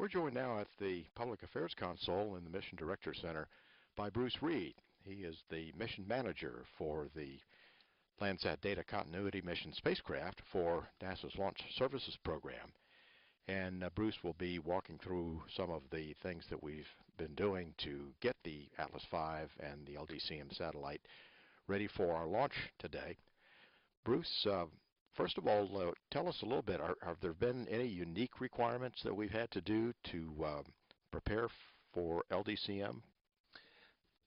We're joined now at the Public Affairs Console in the Mission Director Center by Bruce Reed. He is the mission manager for the Landsat Data Continuity Mission spacecraft for NASA's Launch Services Program. And Bruce will be walking through some of the things that we've been doing to get the Atlas V and the LDCM satellite ready for our launch today. Bruce, first of all, tell us a little bit, have there been any unique requirements that we've had to do to prepare for LDCM?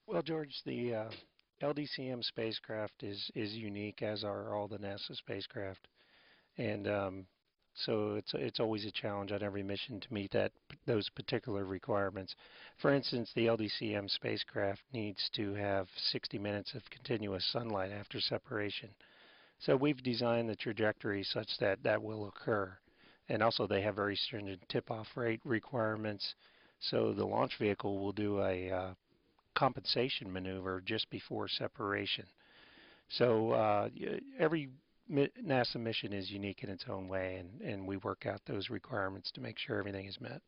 Well, George, the LDCM spacecraft is unique, as are all the NASA spacecraft. And so it's always a challenge on every mission to meet those particular requirements. For instance, the LDCM spacecraft needs to have 60 minutes of continuous sunlight after separation. So we've designed the trajectory such that that will occur. And also they have very stringent tip-off rate requirements. So the launch vehicle will do a compensation maneuver just before separation. So every NASA mission is unique in its own way, and we work out those requirements to make sure everything is met.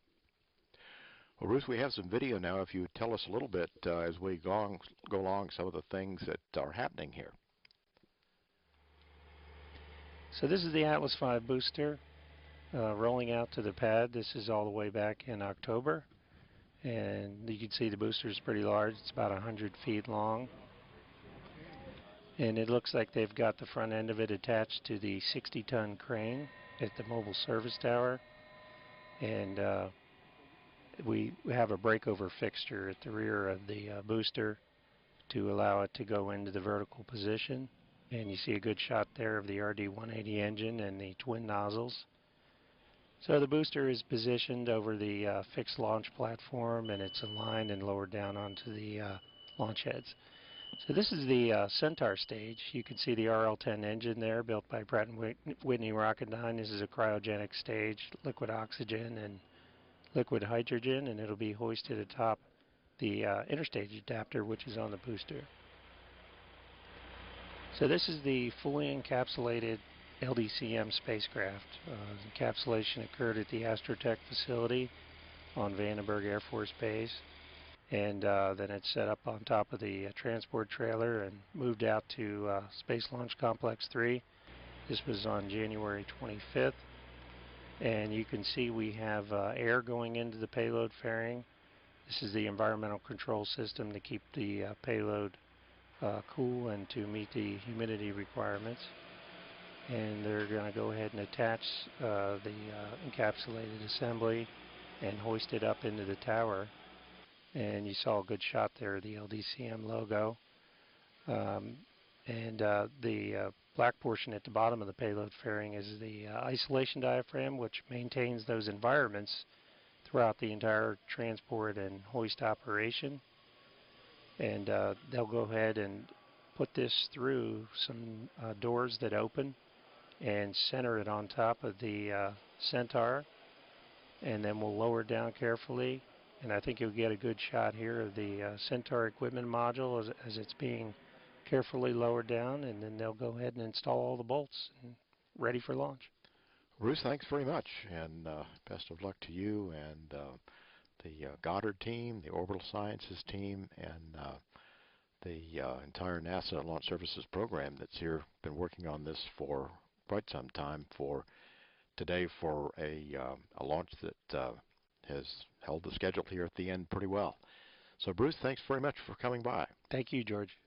Well, Bruce, we have some video now. If you tell us a little bit as we go along some of the things that are happening here. So this is the Atlas V booster rolling out to the pad. This is all the way back in October. And you can see the booster is pretty large. It's about 100 feet long. And it looks like they've got the front end of it attached to the 60-ton crane at the mobile service tower. And we have a breakover fixture at the rear of the booster to allow it to go into the vertical position. And you see a good shot there of the RD-180 engine and the twin nozzles. So the booster is positioned over the fixed launch platform, and it's aligned and lowered down onto the launch heads. So this is the Centaur stage. You can see the RL-10 engine there, built by Pratt & Whitney Rocketdyne. This is a cryogenic stage, liquid oxygen and liquid hydrogen, and it'll be hoisted atop the interstage adapter, which is on the booster. So this is the fully encapsulated LDCM spacecraft. The encapsulation occurred at the Astrotech facility on Vandenberg Air Force Base, and then it's set up on top of the transport trailer and moved out to Space Launch Complex 3. This was on January 25th, and you can see we have air going into the payload fairing. This is the environmental control system to keep the payload cool and to meet the humidity requirements. And they're going to go ahead and attach the encapsulated assembly and hoist it up into the tower. And you saw a good shot there of the LDCM logo. The black portion at the bottom of the payload fairing is the isolation diaphragm, which maintains those environments throughout the entire transport and hoist operation. And they'll go ahead and put this through some doors that open and center it on top of the Centaur, and then we'll lower it down carefully, and I think you'll get a good shot here of the Centaur equipment module as it's being carefully lowered down, and then they'll go ahead and install all the bolts and ready for launch. Bruce, thanks very much, and best of luck to you and the Goddard team, the Orbital Sciences team, and the entire NASA Launch Services program that's here, been working on this for quite some time for today for a launch that has held the schedule here at the end pretty well. So Bruce, thanks very much for coming by. Thank you, George.